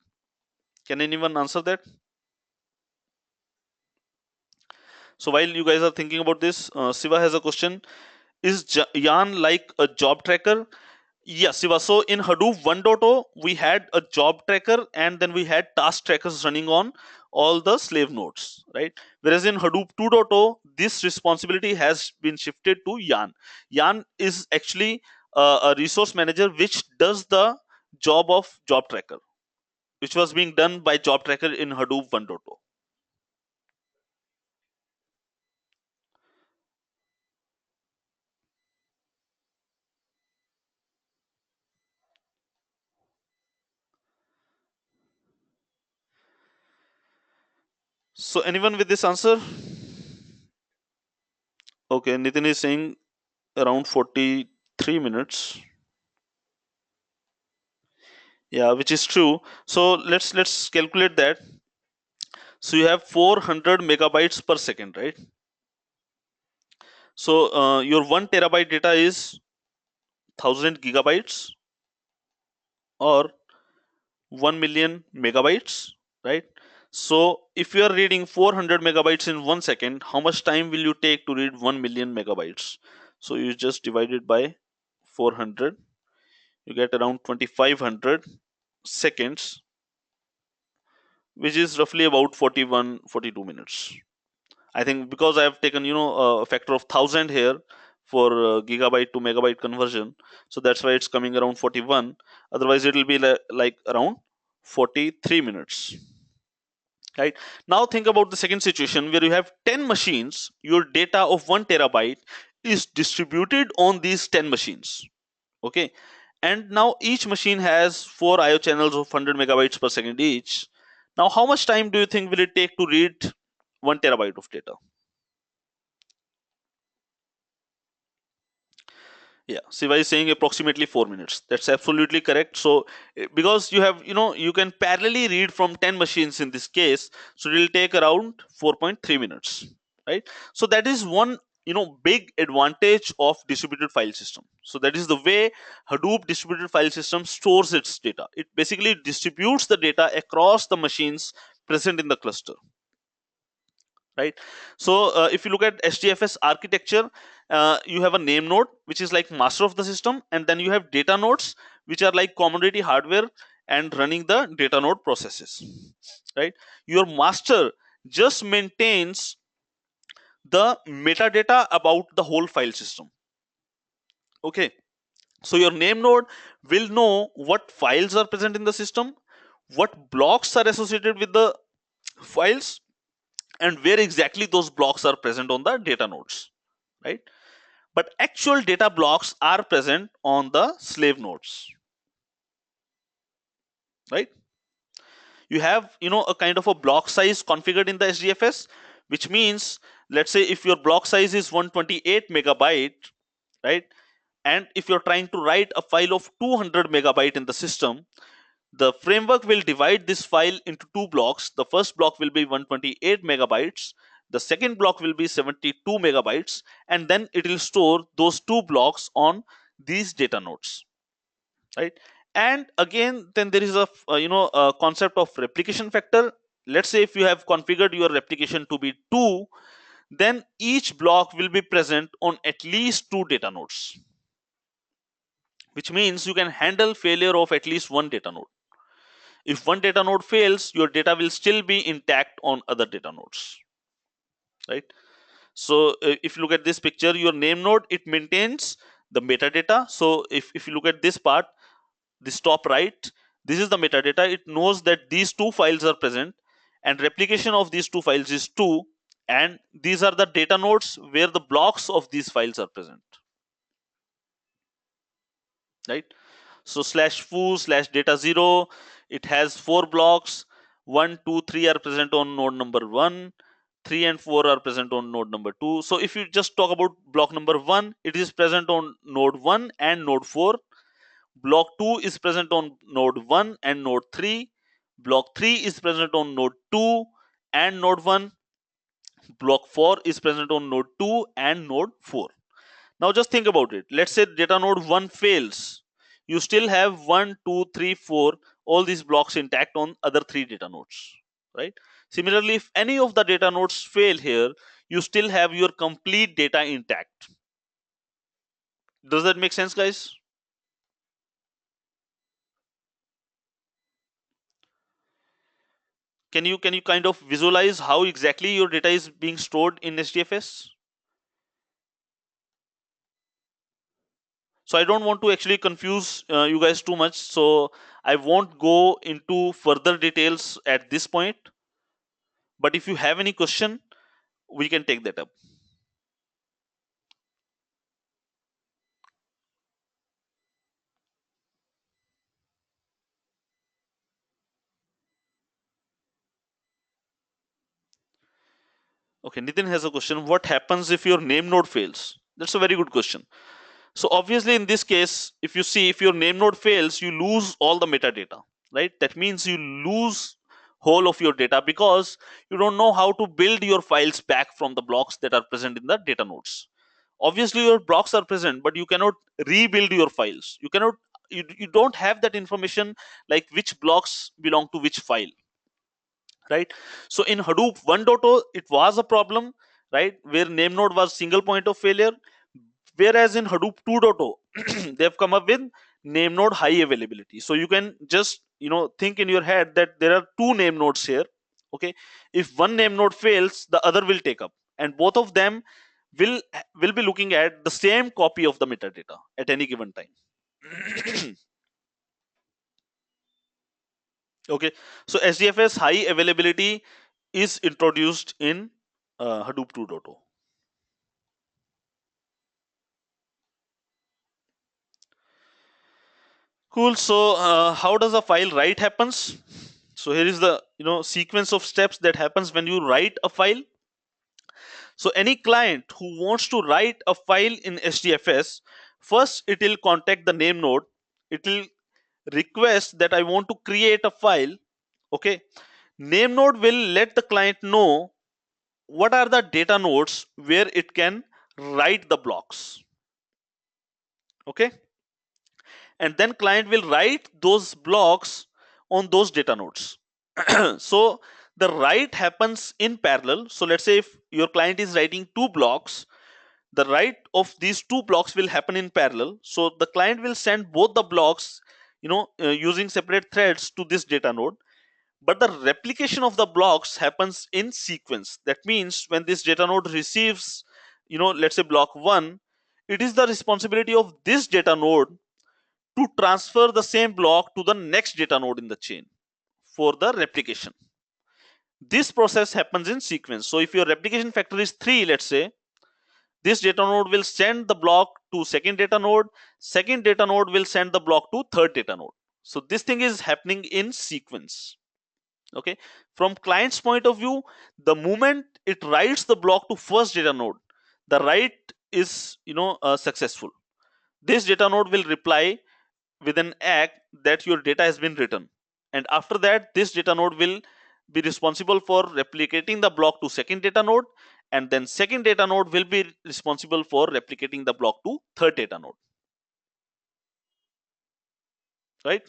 Can anyone answer that? So, while you guys are thinking about this, Siva has a question. Is Yarn like a job tracker? Yes, Siva. So in Hadoop 1.0, we had a job tracker and then we had task trackers running on all the slave nodes, right? Whereas in Hadoop 2.0, this responsibility has been shifted to Yarn. Yarn is actually a resource manager which does the job of job tracker, which was being done by job tracker in Hadoop 1.0. So anyone with this answer? Okay, Nitin is saying around 43 minutes. Yeah, which is true. So let's calculate that. So you have 400 megabytes per second, right? So your 1 terabyte data is 1000 gigabytes, or 1 million megabytes, right? So if you are reading 400 megabytes in 1 second, how much time will you take to read 1 million megabytes? So you just divide it by 400, you get around 2500 seconds, which is roughly about 41 42 minutes. I think because I have taken a factor of 1000 here for gigabyte to megabyte conversion, so that's why it's coming around 41. Otherwise, it will be like around 43 minutes. Right now, think about the second situation where you have 10 machines. Your data of 1 terabyte is distributed on these 10 machines. Okay, and now each machine has 4 IO channels of 100 megabytes per second each. Now, how much time do you think will it take to read 1 terabyte of data? Yeah, Siva is saying approximately 4 minutes. That's absolutely correct. So, because you have, you can parallelly read from 10 machines in this case, so it will take around 4.3 minutes, right? So, that is one, big advantage of distributed file system. So, that is the way Hadoop distributed file system stores its data. It basically distributes the data across the machines present in the cluster, right? So if you look at HDFS architecture, you have a name node which is like master of the system, and then you have data nodes which are like commodity hardware and running the data node processes, right? Your master just maintains the metadata about the whole file system. Okay, so your name node will know what files are present in the system, what blocks are associated with the files, and where exactly those blocks are present on the data nodes, right? But actual data blocks are present on the slave nodes, right? You have a kind of a block size configured in the HDFS, which means, let's say if your block size is 128 megabyte, right? And if you're trying to write a file of 200 megabyte in the system, the framework will divide this file into two blocks. The first block will be 128 megabytes, the second block will be 72 megabytes, and then it will store those two blocks on these data nodes, right? And again, then there is a concept of replication factor. Let's say if you have configured your replication to be 2, then each block will be present on at least 2 data nodes, which means you can handle failure of at least one data node. If one data node fails, your data will still be intact on other data nodes, right? So if you look at this picture, your name node, it maintains the metadata. So if you look at this part, this top right, this is the metadata. It knows that these two files are present, and replication of these two files is 2, and these are the data nodes where the blocks of these files are present, right? So slash foo slash data 0, it has 4 blocks. 1 2 3 are present on node number 1, 3 and 4 are present on node number 2. So if you just talk about block number 1, it is present on node 1 and node 4. Block 2 is present on node 1 and node 3. Block 3 is present on node 2 and node 1. Block 4 is present on node 2 and node 4. Now just think about it. Let's say data node 1 fails. You still have 1, 2, 3, 4, all these blocks intact on other 3 data nodes, right? Similarly, if any of the data nodes fail here, you still have your complete data intact. Does that make sense, guys? Can you kind of visualize how exactly your data is being stored in HDFS? So I don't want to actually confuse you guys too much, so I won't go into further details at this point. But if you have any question, we can take that up. Okay, Nitin has a question. What happens if your name node fails? That's a very good question. So obviously in this case, if you see, if your name node fails, you lose all the metadata, right? That means you lose whole of your data because you don't know how to build your files back from the blocks that are present in the data nodes. Obviously your blocks are present, but you cannot rebuild your files. You cannot you don't have that information, like which blocks belong to which file, right? So in Hadoop 1.0 it was a problem, right, where name node was single point of failure, whereas in Hadoop 2.0 they've come up with name node high availability. So you can just think in your head that there are two name nodes here. Okay, if one name node fails, the other will take up, and both of them will will be looking at the same copy of the metadata at any given time. Okay, so SDFS high availability is introduced in Hadoop 2.0. Cool. So how does a file write happens? So here is the sequence of steps that happens when you write a file. So any client who wants to write a file in HDFS, first it will contact the name node. It will request that I want to create a file. Okay, name node will let the client know what are the data nodes where it can write the blocks. Okay, and then client will write those blocks on those data nodes. So the write happens in parallel. So let's say if your client is writing two blocks, the write of these two blocks will happen in parallel. So the client will send both the blocks using separate threads to this data node, but the replication of the blocks happens in sequence. That means when this data node receives let's say block 1, it is the responsibility of this data node to transfer the same block to the next data node in the chain for the replication. This process happens in sequence. So if your replication factor is 3, let's say, this data node will send the block to second data node will send the block to third data node. So this thing is happening in sequence. Okay, from client's point of view, the moment it writes the block to first data node, the write is successful. This data node will reply with an ACK that your data has been written, and after that this data node will be responsible for replicating the block to second data node, and then second data node will be responsible for replicating the block to third data node, right?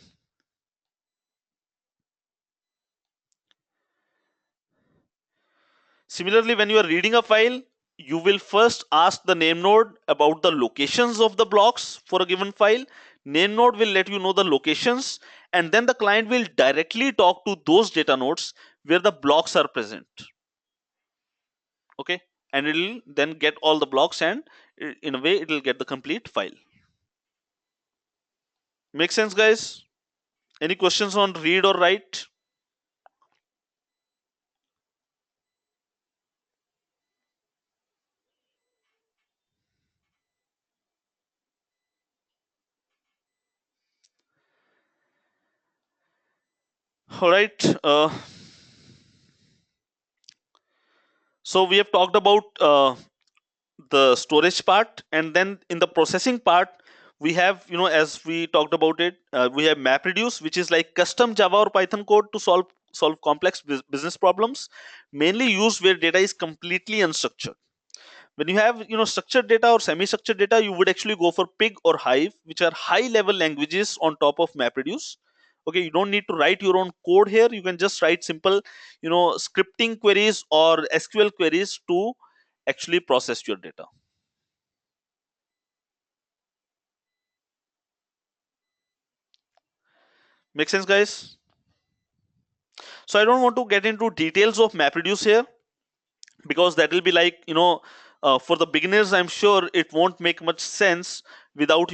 Similarly, when you are reading a file, you will first ask the name node about the locations of the blocks for a given file. Name node will let you know the locations, and then the client will directly talk to those data nodes where the blocks are present. Okay, and it'll then get all the blocks, and in a way it'll get the complete file. Make sense, guys? Any questions on read or write? All right, so we have talked about the storage part, and then in the processing part we have, as we talked about it, we have MapReduce, which is like custom Java or Python code to solve complex business problems, mainly used where data is completely unstructured. When you have structured data or semi-structured data, you would actually go for Pig or Hive, which are high level languages on top of MapReduce. Okay, you don't need to write your own code here. You can just write simple scripting queries or SQL queries to actually process your data. Make sense, guys? So I don't want to get into details of MapReduce here, because that will be like, for the beginners I'm sure it won't make much sense without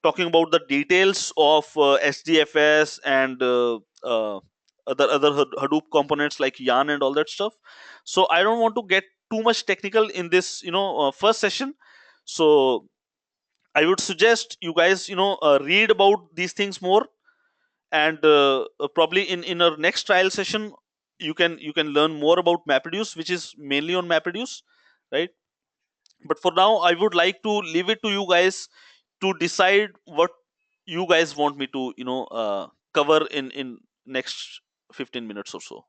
talking about the details of SDFS and other Hadoop components like Yarn and all that stuff. So I don't want to get too much technical in this first session. So I would suggest you guys read about these things more, and probably in our next trial session you can learn more about MapReduce, which is mainly on MapReduce, right? But for now I would like to leave it to you guys to decide what you guys want me to cover in next 15 minutes or so.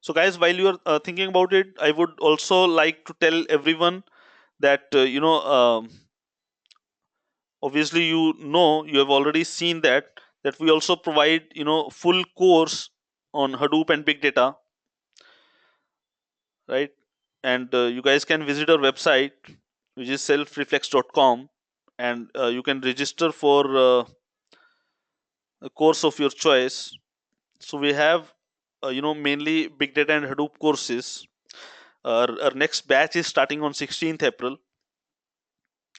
So guys, while you are thinking about it, I would also like to tell everyone that obviously you have already seen that we also provide full course on Hadoop and big data, right? And you guys can visit our website, which is selfreflex.com, and you can register for a course of your choice. So we have mainly big data and Hadoop courses. Our next batch is starting on 16th April,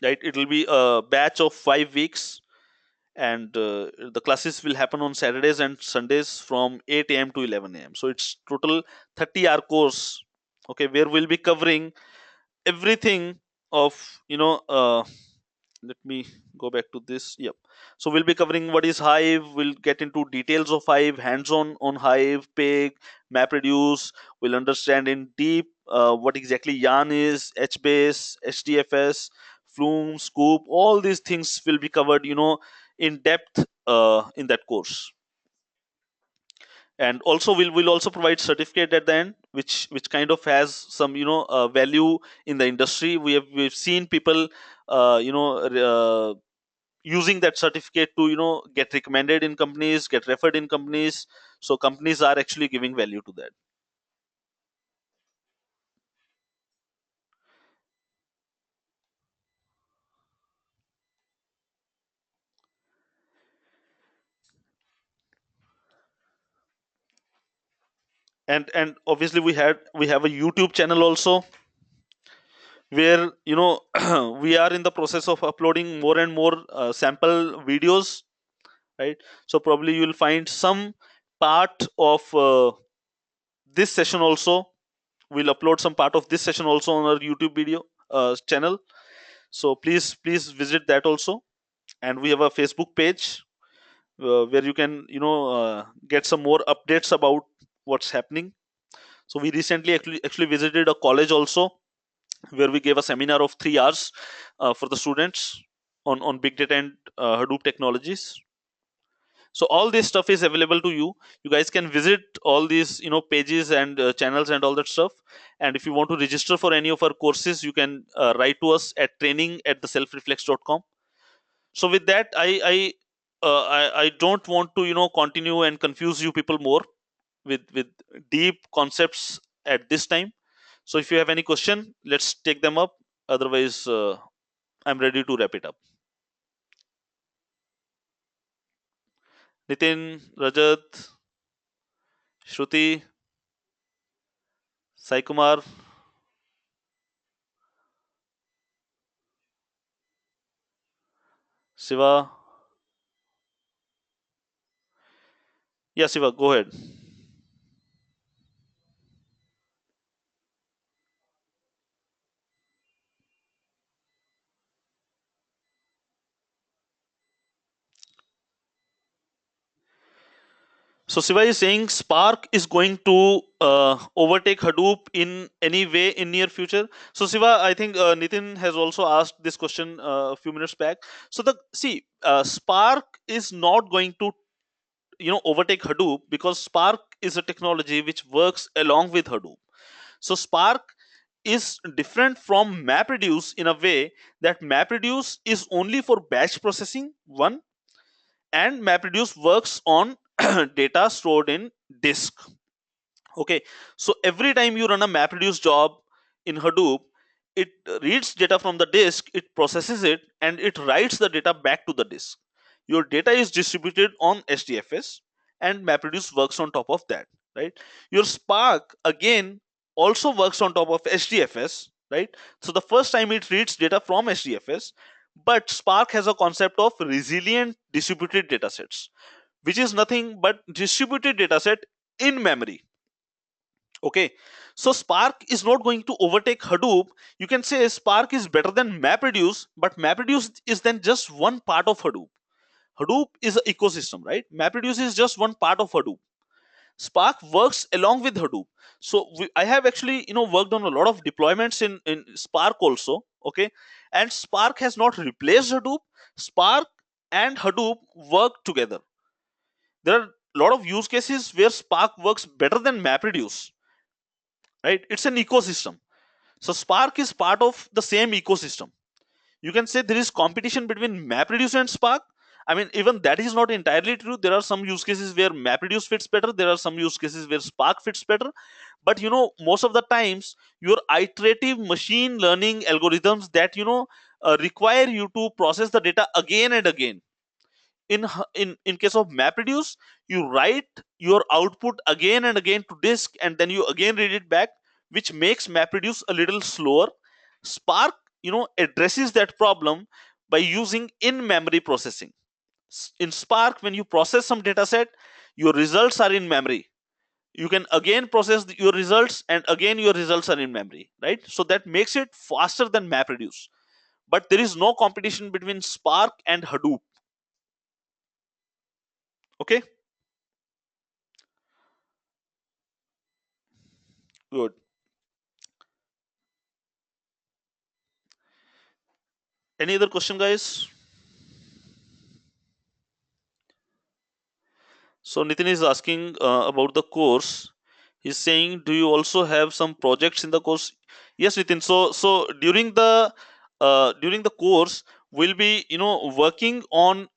right? It will be a batch of 5 weeks, and the classes will happen on Saturdays and Sundays from 8 a.m. to 11 a.m. So it's total 30-hour course, okay, where we'll be covering everything of let me go back to this. Yep. So we'll be covering what is Hive. We'll get into details of Hive, hands-on on Hive, Pig, MapReduce. We'll understand in deep what exactly Yarn is, HBase, HDFS, Flume, Scoop. All these things will be covered, in depth in that course. And also we'll also provide certificate at the end, which kind of has some value in the industry. We've seen people using that certificate to get recommended in companies, get referred in companies. So companies are actually giving value to that. And obviously we have a YouTube channel also, where we are in the process of uploading more and more sample videos, right? So probably you'll find some part of this session also. We'll upload some part of this session also on our YouTube video channel. So please visit that also. And we have a Facebook page where you can get some more updates about what's happening. So we recently actually visited a college also, where we gave a seminar of 3 hours for the students on big data and Hadoop technologies. So all this stuff is available to you. You guys can visit all these pages and channels and all that stuff. And if you want to register for any of our courses, you can write to us at training@theselfreflex.com. So with that, I don't want to continue and confuse you people more with deep concepts at this time. So if you have any question, let's take them up. Otherwise, I'm ready to wrap it up. Nitin, Rajat, Shruti, Sai Kumar, Siva. Yeah, Siva, go ahead. So Siva is saying Spark is going to overtake Hadoop in any way in near future. So Siva, I think Nitin has also asked this question a few minutes back. So Spark is not going to overtake Hadoop, because Spark is a technology which works along with Hadoop. So Spark is different from MapReduce in a way that MapReduce is only for batch processing, one, and MapReduce works on data stored in disk. Okay, so every time you run a MapReduce job in Hadoop, it reads data from the disk, it processes it, and it writes the data back to the disk. Your data is distributed on HDFS, and MapReduce works on top of that, right? Your Spark again also works on top of HDFS, right? So the first time it reads data from HDFS, but Spark has a concept of resilient distributed datasets, which is nothing but distributed dataset in memory. Okay, so Spark is not going to overtake Hadoop. You can say Spark is better than MapReduce, but MapReduce is then just one part of Hadoop. Hadoop is an ecosystem, right? MapReduce is just one part of Hadoop. Spark works along with Hadoop. So I have actually worked on a lot of deployments in Spark also. Okay, and Spark has not replaced Hadoop. Spark and Hadoop work together. There are a lot of use cases where Spark works better than MapReduce, right? It's an ecosystem. So Spark is part of the same ecosystem. You can say there is competition between MapReduce and Spark. I mean, even that is not entirely true. There are some use cases where MapReduce fits better, there are some use cases where Spark fits better. But most of the times your iterative machine learning algorithms that require you to process the data again and again. In case of MapReduce, you write your output again and again to disk, and then you again read it back, which makes MapReduce a little slower. Spark addresses that problem by using in memory processing. In Spark, when you process some data set, your results are in memory. You can again process your results, and again your results are in memory, right? So that makes it faster than MapReduce. But there is no competition between Spark and Hadoop. Okay, good. Any other question, guys? So Nitin is asking about the course. He's saying, do you also have some projects in the course? Yes, Nitin. So during the course, we'll be working on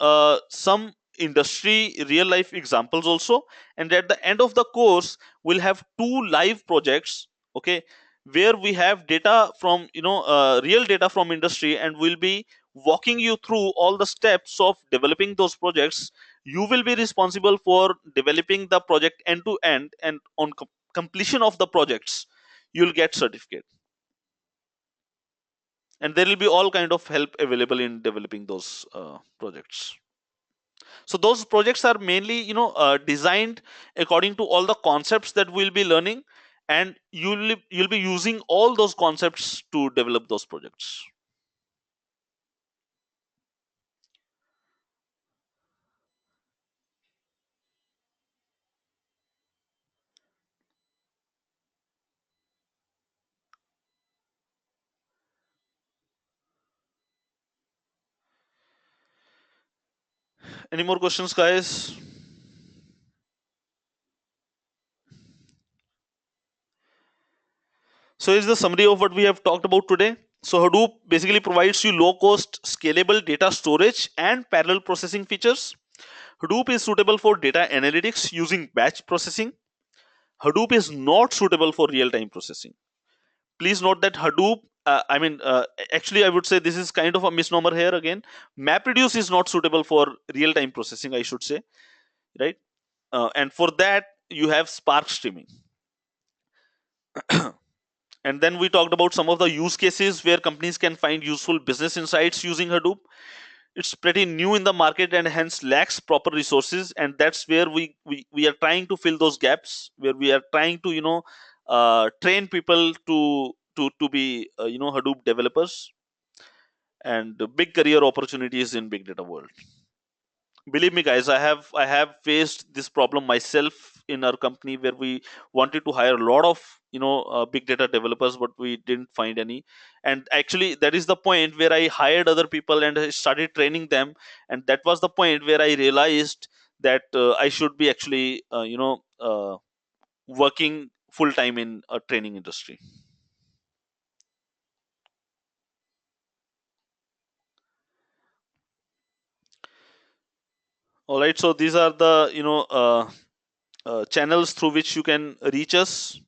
some industry real life examples also, and at the end of the course, we'll have two live projects. Okay, where we have data from real data from industry, and we'll be walking you through all the steps of developing those projects. You will be responsible for developing the project end to end, and on completion of the projects you'll get certificate, and there will be all kind of help available in developing those projects. So those projects are mainly designed according to all the concepts that we'll be learning, and you'll be using all those concepts to develop those projects. Any more questions, guys? So here's the summary of what we have talked about today. So Hadoop basically provides you low cost, scalable data storage and parallel processing features. Hadoop is suitable for data analytics using batch processing. Hadoop is not suitable for real time processing. Please note that Hadoop, actually, I would say this is kind of a misnomer here again. MapReduce is not suitable for real time processing, I should say, right? And for that, you have Spark streaming. And then we talked about some of the use cases where companies can find useful business insights using Hadoop. It's pretty new in the market and hence lacks proper resources, and that's where we are trying to fill those gaps, where we are trying to train people to be Hadoop developers, and big career opportunities in big data world. Believe me, guys, I have faced this problem myself in our company, where we wanted to hire a lot of big data developers, but we didn't find any. And actually that is the point where I hired other people and I started training them, and that was the point where I realized that I should be actually working full time in a training industry. All right, so these are the channels through which you can reach us.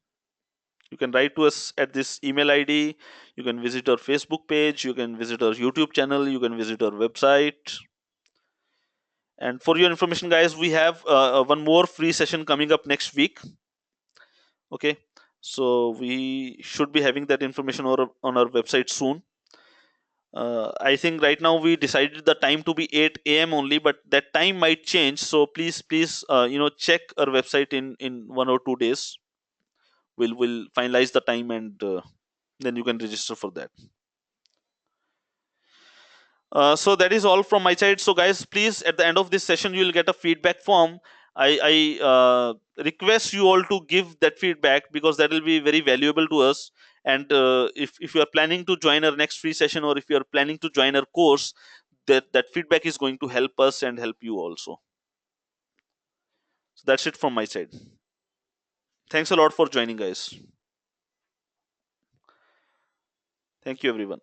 You can write to us at this email ID. You can visit our Facebook page. You can visit our YouTube channel. You can visit our website. And for your information, guys, we have one more free session coming up next week. Okay. So we should be having that information on our website soon. I think right now we decided the time to be 8 a.m. only, but that time might change. So please, check our website in 1 or 2 days. We'll finalize the time, and then you can register for that. So that is all from my side. So guys, please, at the end of this session you will get a feedback form. I request you all to give that feedback, because that will be very valuable to us. And if you are planning to join our next free session, or if you are planning to join our course, that feedback is going to help us and help you also. So that's it from my side. Thanks a lot for joining, guys. Thank you, everyone.